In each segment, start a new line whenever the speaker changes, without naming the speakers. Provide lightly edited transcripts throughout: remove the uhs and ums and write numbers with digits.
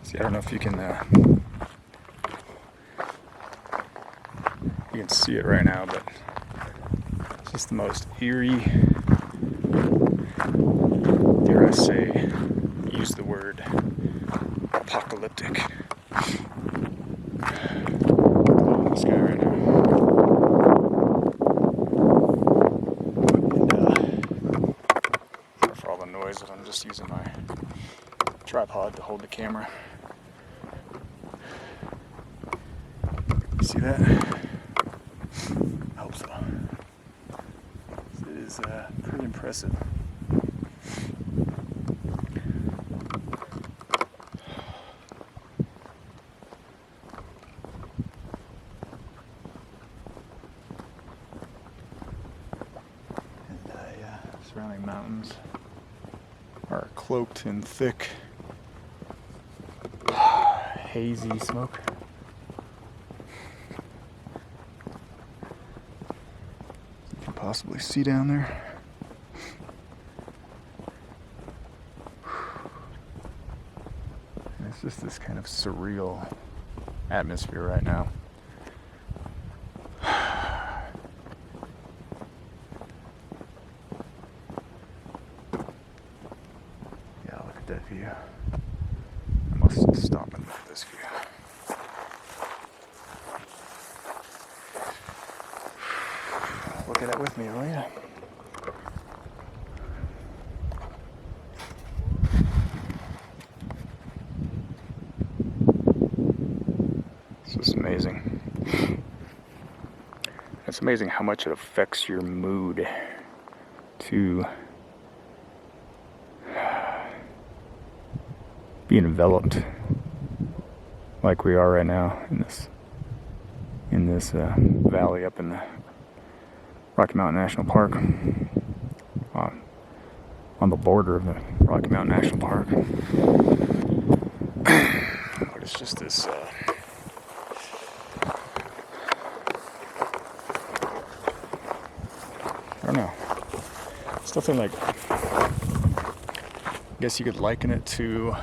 See, I don't know if you can see it right now, but it's just the most eerie, dare I say, use the word apocalyptic. This guy right now. And for all the noise, that I'm just using my tripod to hold the camera. See that? I hope so. It is pretty impressive. And surrounding mountains are cloaked in thick, hazy smoke. Possibly see down there. And it's just this kind of surreal atmosphere right now. Yeah, look at that view. I must stop and look at this view. Look at it with me, will you? It's just amazing. It's amazing how much it affects your mood to be enveloped like we are right now in this valley up in the Rocky Mountain National Park, on the border of the Rocky Mountain National Park. But it's just this I don't know. It's nothing like, I guess you could liken it to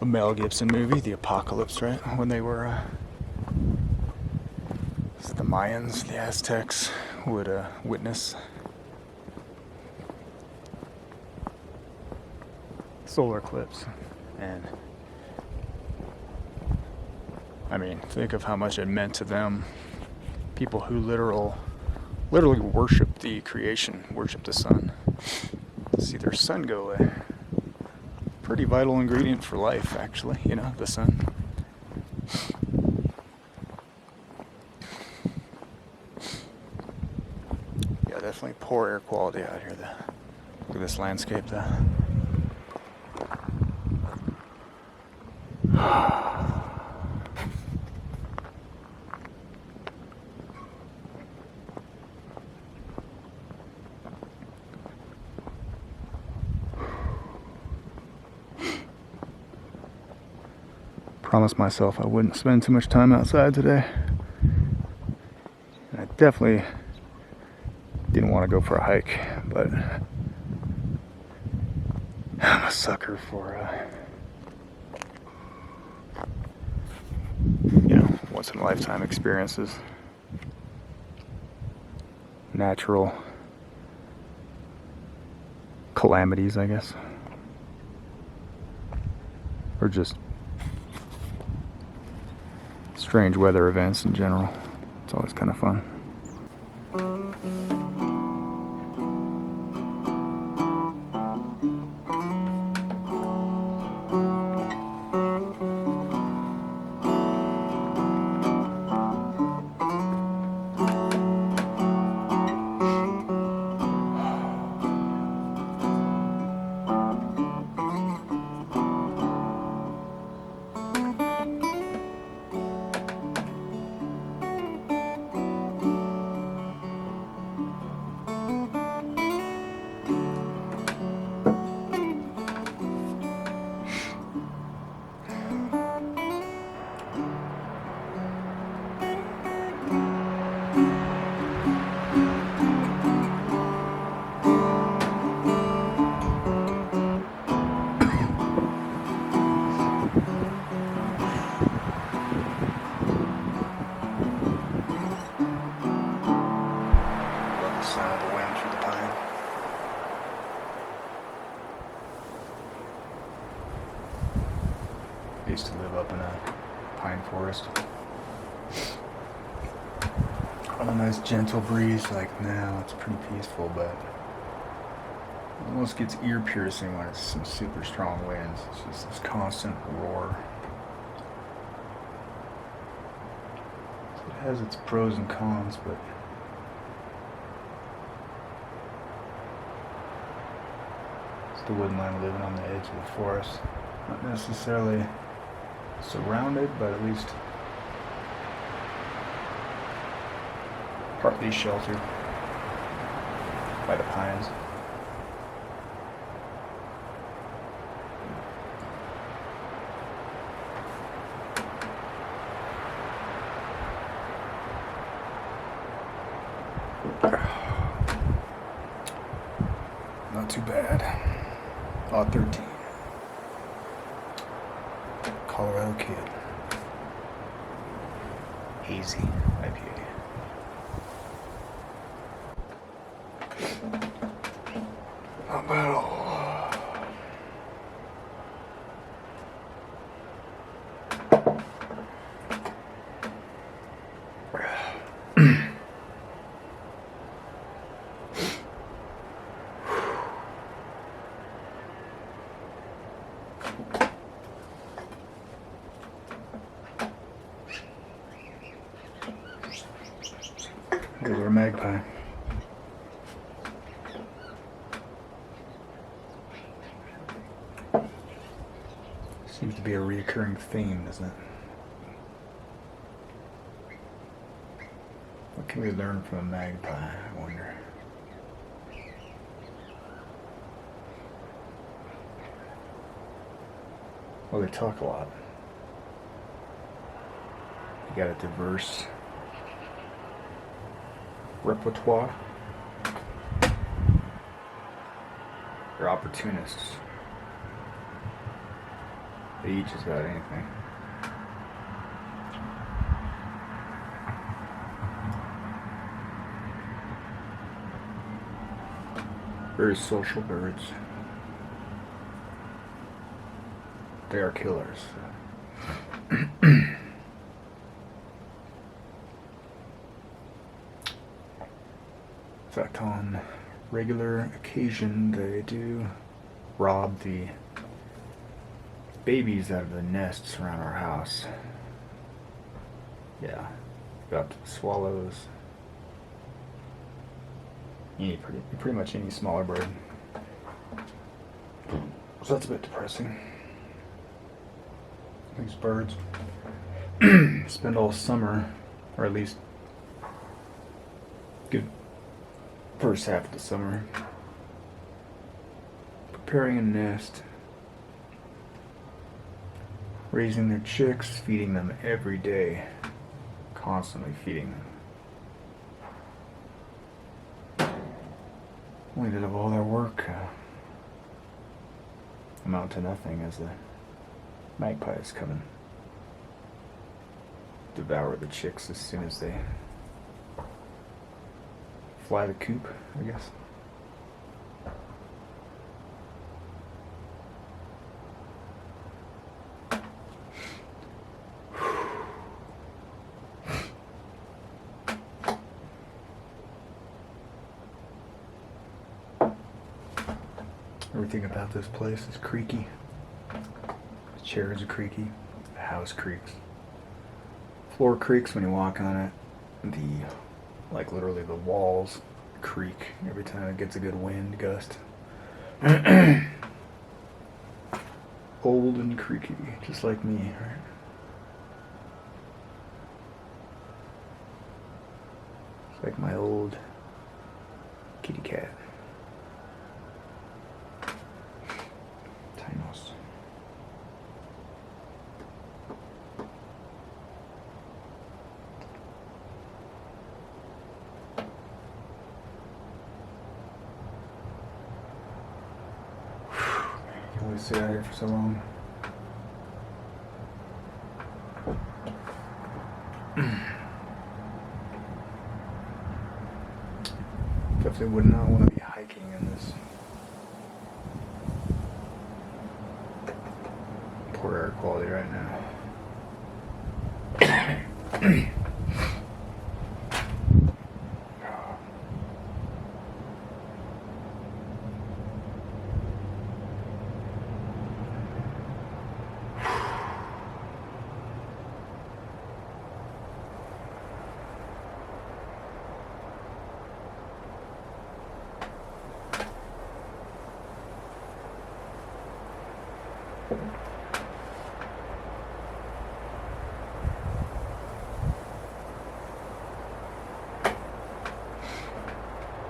a Mel Gibson movie, The Apocalypse, right? When they were the Mayans, the Aztecs would witness solar eclipse. And I mean, think of how much it meant to them. People who literally worship the creation, worship the sun. See their sun go away. Pretty vital ingredient for life, actually, the sun. Yeah, definitely poor air quality out here. Look at this landscape, though. Promised myself I wouldn't spend too much time outside today. And I definitely didn't want to go for a hike, but I'm a sucker for, once in a lifetime experiences. Natural calamities, I guess. Or just strange weather events in general. It's always kind of fun. I used to live up in a pine forest. On a nice gentle breeze, like now it's pretty peaceful, but it almost gets ear piercing when it's some super strong winds. It's just this constant roar. So it has its pros and cons, but still wouldn't mind living on the edge of the forest. Not necessarily surrounded, but at least partly sheltered by the pines. Not too bad. Lot 13. Colorado Kid. Hazy IPA. Not bad at all. There's our Magpie. Seems to be a reoccurring theme, doesn't it? What can we learn from a magpie, I wonder? Well, they talk a lot. You got a diverse repertoire. They're opportunists. They eat just about anything. Very social birds. They are killers. fact, on regular occasion, they do rob the babies out of the nests around our house. Yeah, got swallows. Pretty much any smaller bird. So that's a bit depressing. These birds spend all summer, or at least good first half of the summer, preparing a nest, raising their chicks, feeding them every day, constantly feeding them. Only to have all their work amount to nothing as the magpies come and devour the chicks as soon as they fly the coop, I guess. Everything about this place is creaky. The chairs are creaky. The house creaks. Floor creaks when you walk on it. Literally the walls creak every time it gets a good wind gust. Old and creaky, just like me, right? It's like my old kitty cat. Tainos. You always stay out here for so long. Definitely would not want to be hiking in this poor air quality right now.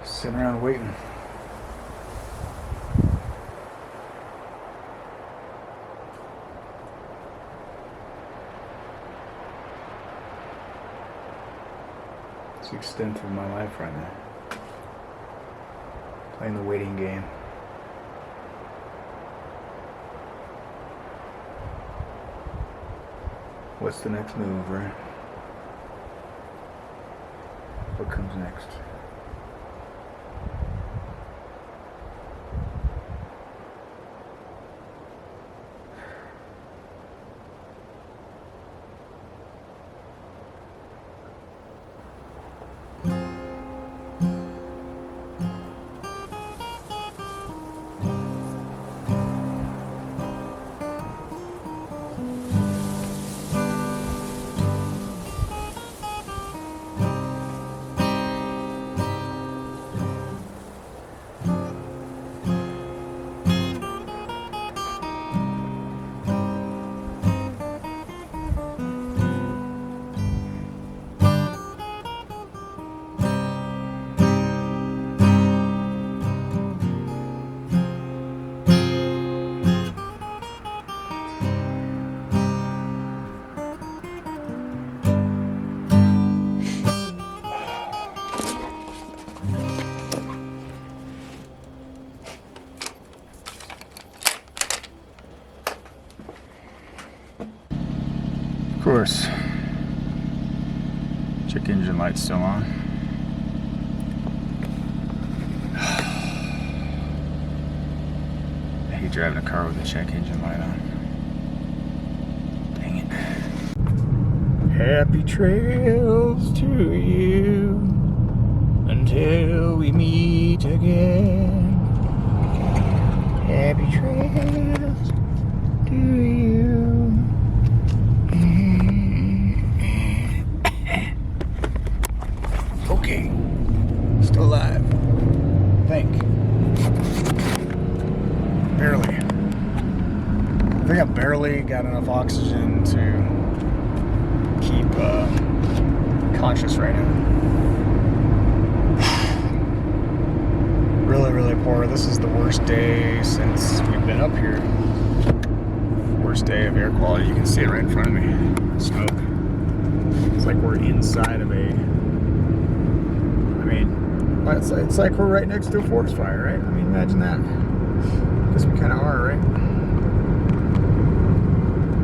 Sitting around waiting. It's the extent of my life right now. Playing the waiting game. What's the next move, right? What comes next? Of course, check engine light's still on. I hate driving a car with a check engine light on. Dang it. Happy trails to you until we meet again. Happy trails to you. Okay, still alive. I think. Barely. I think I barely got enough oxygen to keep conscious right now. Really, really poor. This is the worst day since we've been up here. Worst day of air quality. You can see it right in front of me. Smoke. It's like we're inside of a... It's like we're right next to a forest fire, right? I mean, imagine that. Guess we kind of are, right?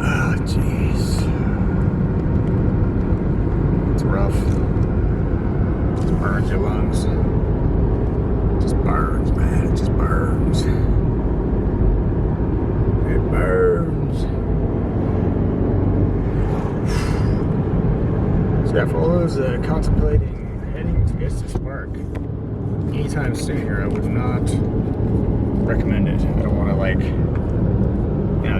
Oh, jeez. It's rough. It burns your lungs. It just burns, man. It just burns. It burns. So yeah, for all those contemplating heading to Estes Park anytime soon here, I would not recommend it. I don't want to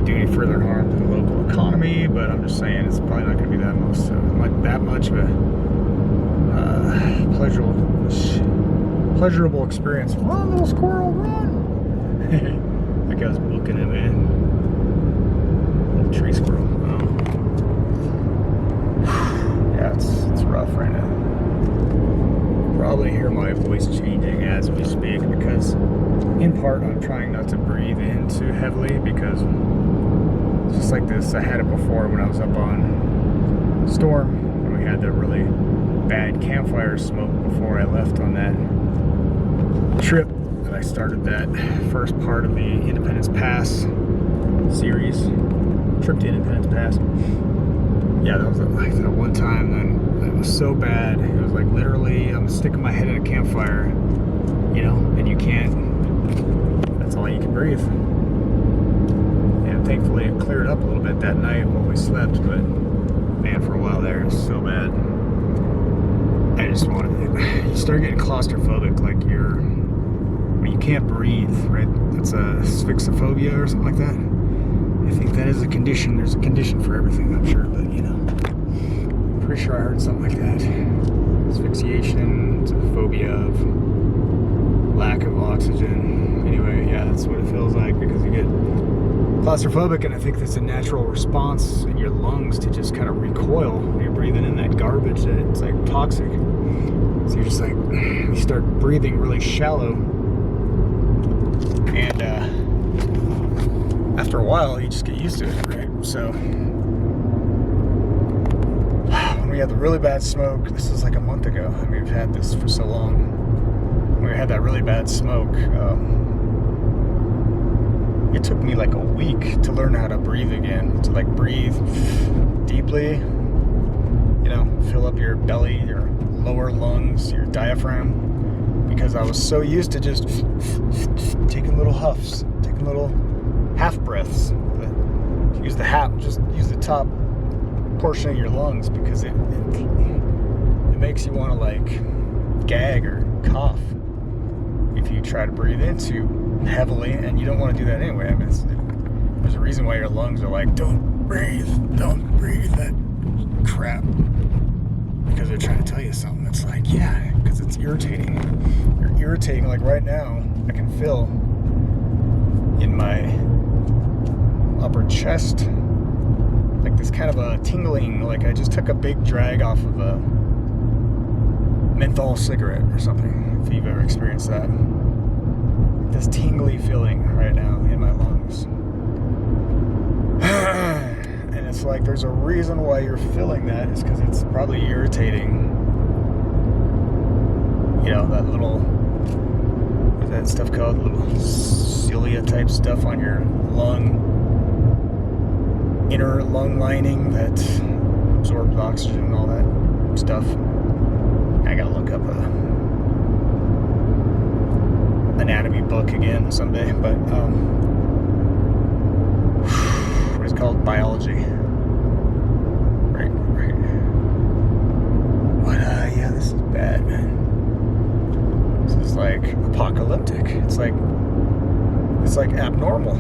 do any further harm to the local economy, but I'm just saying it's probably not going to be that much of a pleasurable experience. Run, little squirrel, run! That guy's booking it, man. Little tree squirrel. Oh. Yeah, it's rough right now. Probably hear my voice changing as we speak because in part I'm trying not to breathe in too heavily because it's just like this. I had it before when I was up on Storm and we had that really bad campfire smoke before I left on that trip that I started that first part of the Independence Pass series. Trip to Independence Pass. Yeah, that was like that one time then. It was so bad. It was like literally I'm sticking my head in a campfire, and you can't, that's all you can breathe. And thankfully it cleared up a little bit that night while we slept, but man, for a while there it was so bad. I just you start getting claustrophobic, like when you can't breathe, right? That's asphyxophobia or something like that. I think that is a condition. There's a condition for everything, I'm sure, but pretty sure I heard something like that. Asphyxiation, it's a phobia of lack of oxygen. Anyway, yeah, that's what it feels like because you get claustrophobic, and I think that's a natural response in your lungs to just kind of recoil when you're breathing in that garbage that it's like toxic. So you're just like, you start breathing really shallow, and after a while, you just get used to it, right? So we had the really bad smoke. This was like a month ago. I mean, we've had this for so long. When we had that really bad smoke, it took me like a week to learn how to breathe again. To like breathe deeply, fill up your belly, your lower lungs, your diaphragm, because I was so used to just taking little huffs, taking little half breaths. Use the top portion of your lungs because it makes you want to like gag or cough if you try to breathe in too heavily, and you don't want to do that anyway. I mean, there's a reason why your lungs are like, don't breathe that crap, because they're trying to tell you something. It's like, yeah, because it's irritating. You're irritating. Like right now, I can feel in my upper chest like this kind of a tingling, like I just took a big drag off of a menthol cigarette or something, if you've ever experienced that. This tingly feeling right now in my lungs. And it's like there's a reason why you're feeling that. It's because it's probably irritating, that little, what's that stuff called? Little cilia type stuff on your inner lung lining that absorbs oxygen and all that stuff. I gotta look up anatomy book again someday, but what is it called? Biology. Right. But yeah, this is bad, man. This is like apocalyptic It's like abnormal.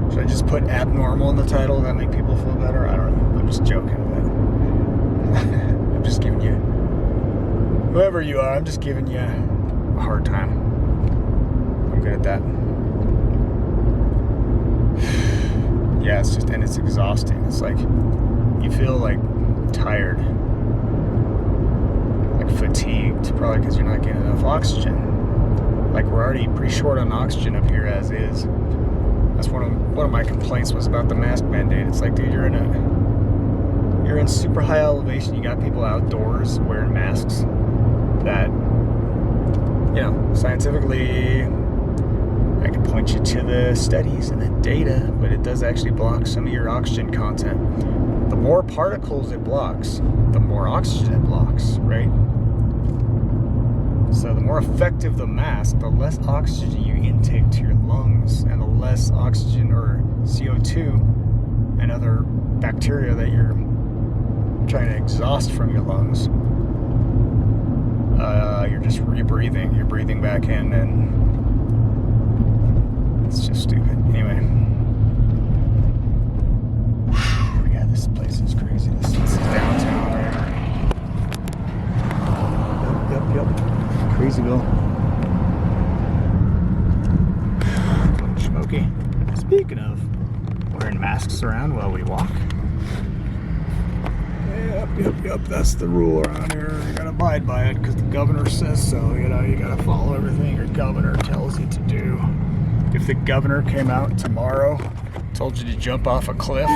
Should I just put abnormal in the title? That make people feel better? I don't know. I'm just joking. But I'm just giving you, whoever you are, I'm just giving you a hard time. I'm good at that. Yeah, it's exhausting. It's like you feel like tired, like fatigued, probably because you're not getting enough oxygen. Like we're already pretty short on oxygen up here as is. That's one of my complaints was about the mask mandate. It's like, dude, you're in super high elevation. You got people outdoors wearing masks that, you know, scientifically, I can point you to the studies and the data, but it does actually block some of your oxygen content. The more particles it blocks, the more oxygen it blocks, right? So the more effective the mask, the less oxygen you intake to your lungs, and the less oxygen or CO2 and other bacteria that you're trying to exhaust from your lungs. You're breathing back in, and it's just stupid. Anyway, yeah, this place is crazy. This is downtown, right? Yep. Crazyville. Smoky. Speaking of wearing masks around while we walk. Yep. That's the rule around here. You gotta abide by it because the governor says so. You know, you gotta follow everything your governor tells you to do. If the governor came out tomorrow, told you to jump off a cliff,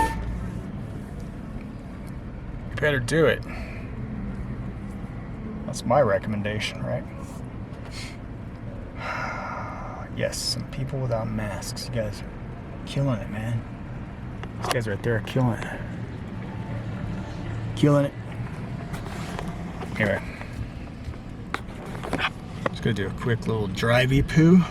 you better do it. That's my recommendation, right? Yes, some people without masks. You guys are killing it, man. These guys right there are killing it. Killing it. Anyway. Just gonna do a quick little drivey poo.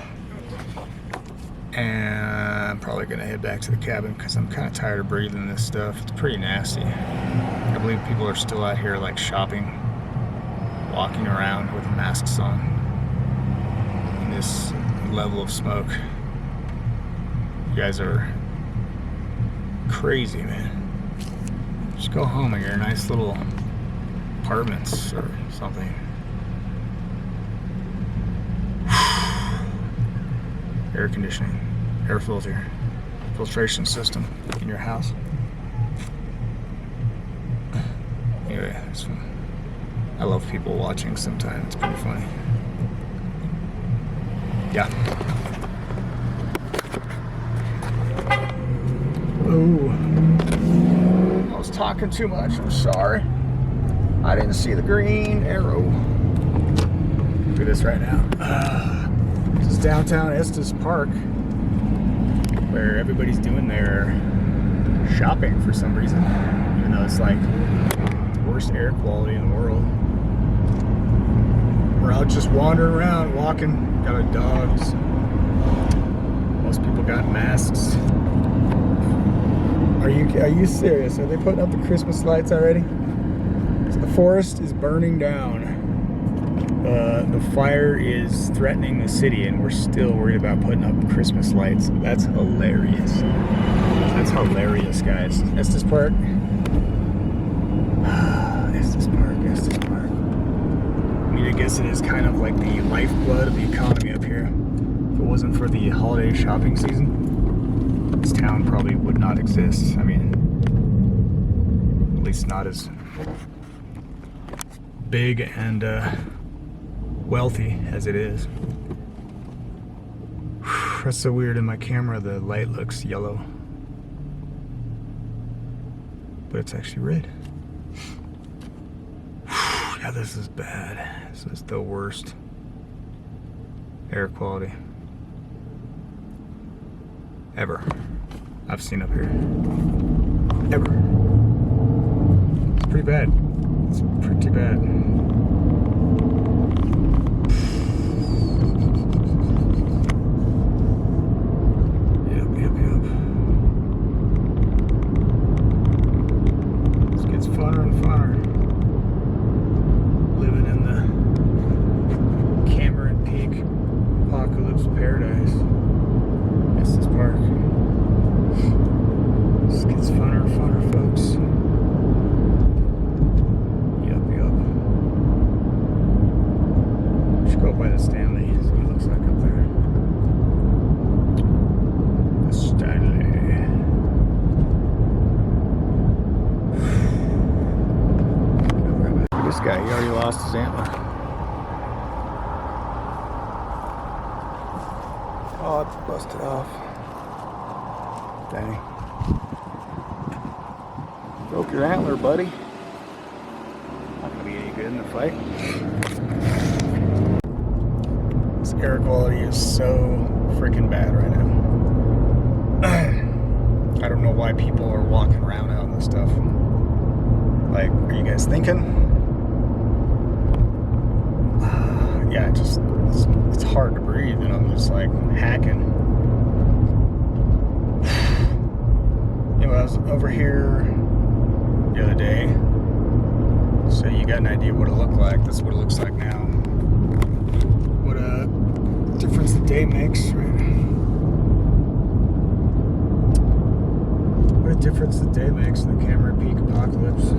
And I'm probably gonna head back to the cabin because I'm kind of tired of breathing this stuff. It's pretty nasty. I believe people are still out here like shopping, walking around with masks on in this level of smoke. You guys are crazy, man. Just go home in your nice little apartments or something. Air conditioning, air filtration system in your house. Anyway, it's fun. I love people watching sometimes. It's pretty funny. Yeah. Oh. I was talking too much. I'm sorry. I didn't see the green arrow. Look at this right now. This is downtown Estes Park, where everybody's doing their shopping for some reason. Even though it's like the worst air quality in the world. We're out just wandering around, walking. Got our dogs. Most people got masks. Are you serious? Are they putting up the Christmas lights already? So the forest is burning down. The fire is threatening the city, and we're still worried about putting up Christmas lights. That's hilarious. That's hilarious, guys. Estes Park. Estes Park. I mean, I guess it is kind of like the lifeblood of the economy up here. If it wasn't for the holiday shopping season, this town probably would not exist. I mean, at least not as big and wealthy as it is. That's so weird. In my camera, the light looks yellow, but it's actually red. Yeah, this is bad. This is the worst air quality ever I've seen up here. Ever. It's pretty bad. It's pretty bad. Yep. This gets funner and funner. Living in the Cameron Peak he already lost his antler. Oh, it's busted off. Dang. Broke your antler, buddy. Not gonna be any good in the fight. This air quality is so freaking bad right now. I don't know why people are walking around out and stuff. Like, are you guys thinking? Yeah, it's hard to breathe, and I'm just like hacking. Anyway, I was over here the other day, so you got an idea what it looked like. This is what it looks like now. What a difference the day makes, right? What a difference the day makes in the camera peak apocalypse.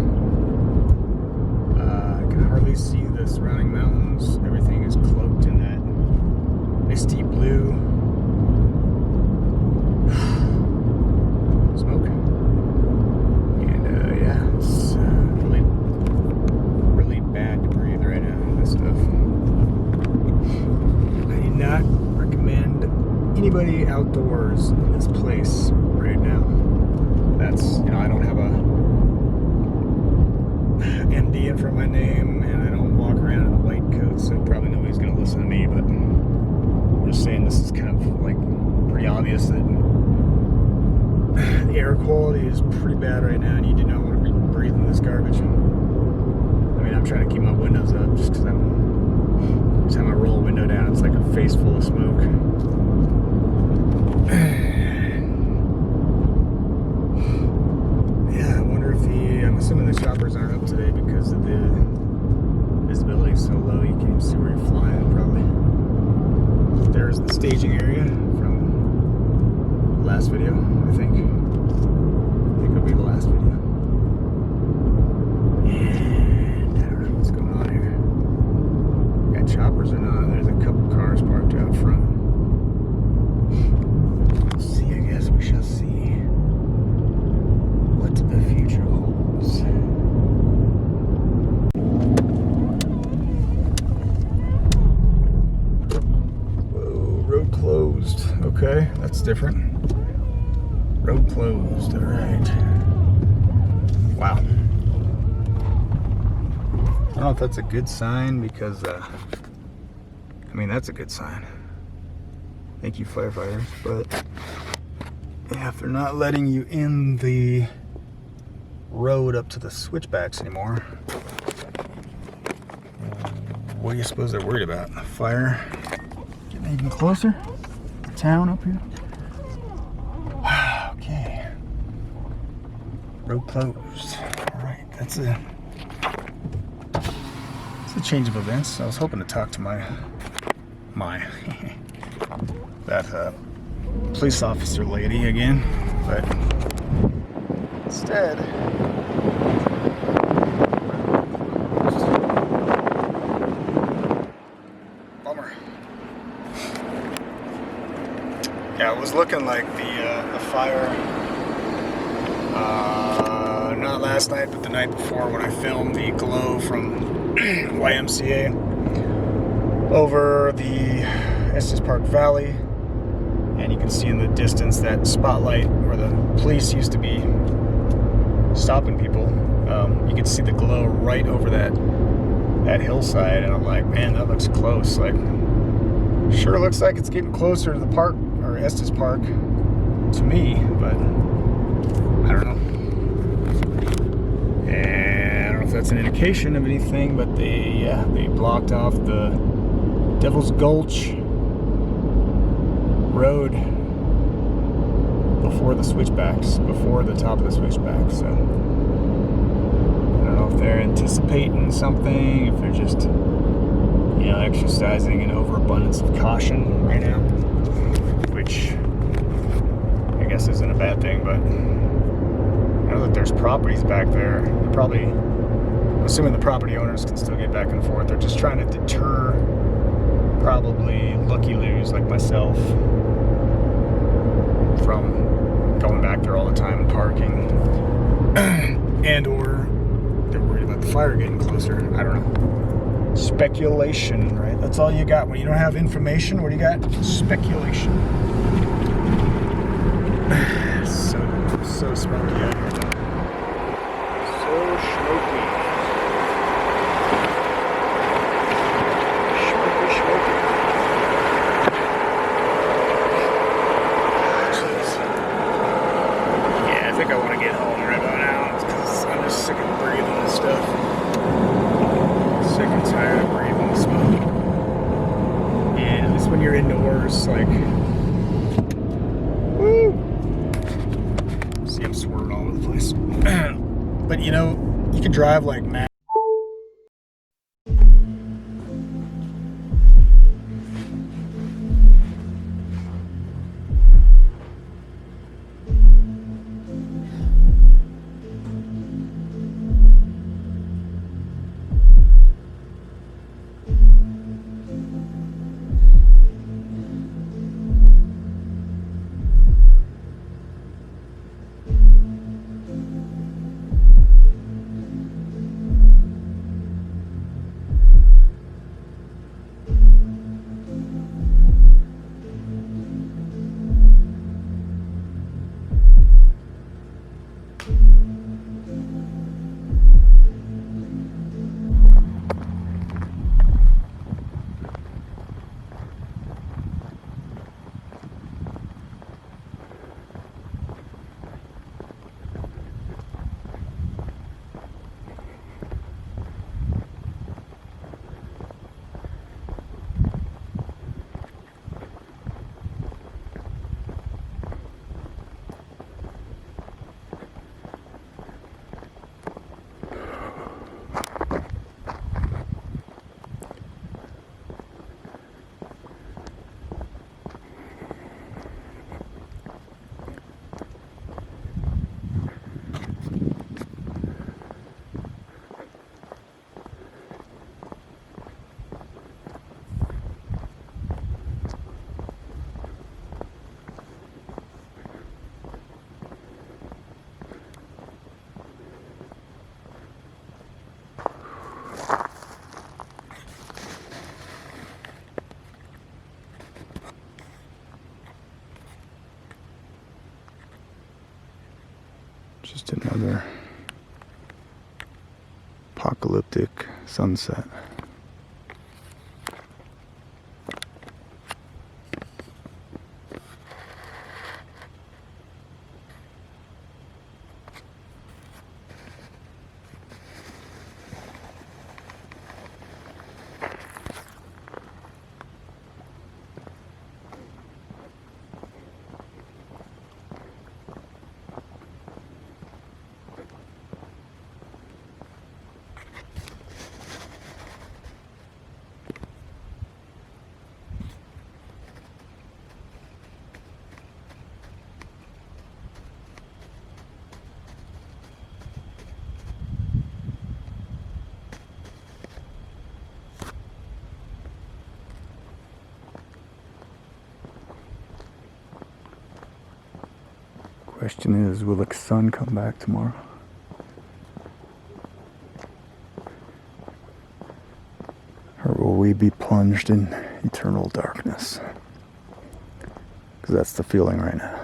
I can hardly see the surrounding mountains. Everything is cloaked in that misty blue smoke. And yeah, it's really bad to breathe right now. This stuff. I do not recommend anybody outdoors in this place right now. That's, I don't have a MD in front of my name, and I don't walk around in a white coat, so probably nobody's going to listen to me, but I'm just saying this is kind of like pretty obvious that the air quality is pretty bad right now, and you do not want to be breathing this garbage. I mean, I'm trying to keep my windows up just because every time I roll a window down, it's like a face full of smoke. I'm assuming the choppers aren't up today because of the visibility is so low you can't even see where you're flying, probably. There's the staging area from the last video, I think. It'll be the last video. And I don't know what's going on here. Got choppers or not. There's a couple cars parked out front. We'll see, I guess we shall see what the future holds. Whoa, road closed. Okay, that's different. Road closed, alright. Wow. I don't know if that's a good sign because, I mean, that's a good sign. Thank you, firefighters, but yeah, if they're not letting you in the road up to the switchbacks anymore, what do you suppose they're worried about? Fire getting even closer? The town up here? Okay. Road closed. Alright, it's a change of events. I was hoping to talk to that police officer lady again, but instead, bummer. Yeah, it was looking like the fire, not last night, but the night before when I filmed the glow from YMCA over the Estes Park Valley, and you can see in the distance that spotlight where the police used to be stopping people. You can see the glow right over that hillside, and I'm like, man, that looks close. Like, sure looks like it's getting closer to the park, or Estes Park, to me, but I don't know. And I don't know if that's an indication of anything, but they blocked off the Devil's Gulch road before the switchbacks, before the top of the switchbacks. So I don't know if they're anticipating something, if they're just, exercising an overabundance of caution right now, which I guess isn't a bad thing, but I know that there's properties back there. They're probably, assuming the property owners can still get back and forth, they're just trying to deter probably looky-loos like myself from going back there all the time and parking, and or they're worried about about the fire getting closer. I don't know. Speculation, right? That's all you got. When you don't have information, what do you got? Speculation. So smoky out here, though. So smoky. Smoky. Jeez. Yeah, I think I want to get home right about now. It's because I'm just sick of breathing this stuff. Sick and tired of breathing the smoke. And at least when you're indoors, like, woo! See, I'm swerving all over the place. But you know, you can drive like mad. Just another apocalyptic sunset. Question is, will the sun come back tomorrow? Or will we be plunged in eternal darkness? Because that's the feeling right now.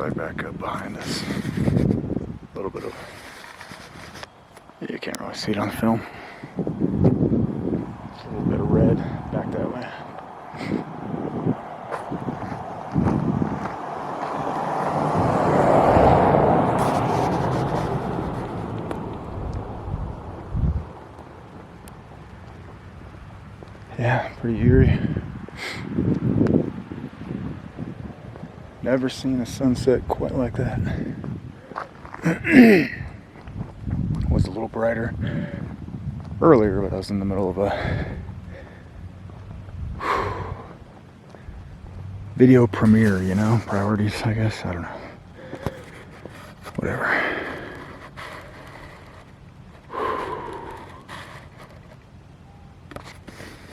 hillside back up behind us. A little bit of... You can't really see it on film. Just a little bit of red back that way. Yeah, pretty eerie. Never seen a sunset quite like that. Was a little brighter earlier, but I was in the middle of a video premiere, you know, priorities, I guess. I don't know. Whatever.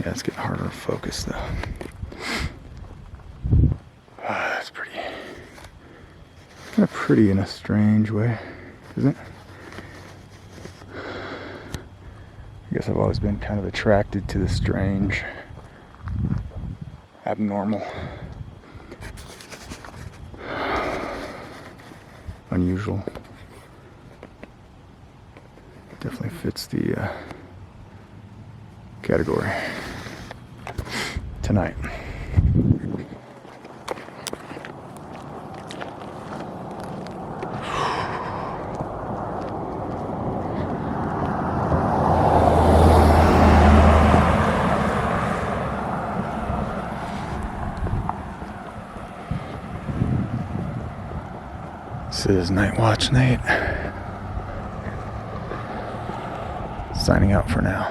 Yeah, it's getting harder to focus though. That's pretty. Kind of pretty in a strange way, isn't it? I guess I've always been kind of attracted to the strange, abnormal, unusual. Definitely fits the category tonight. This is Nightwatch N8. Signing out for now.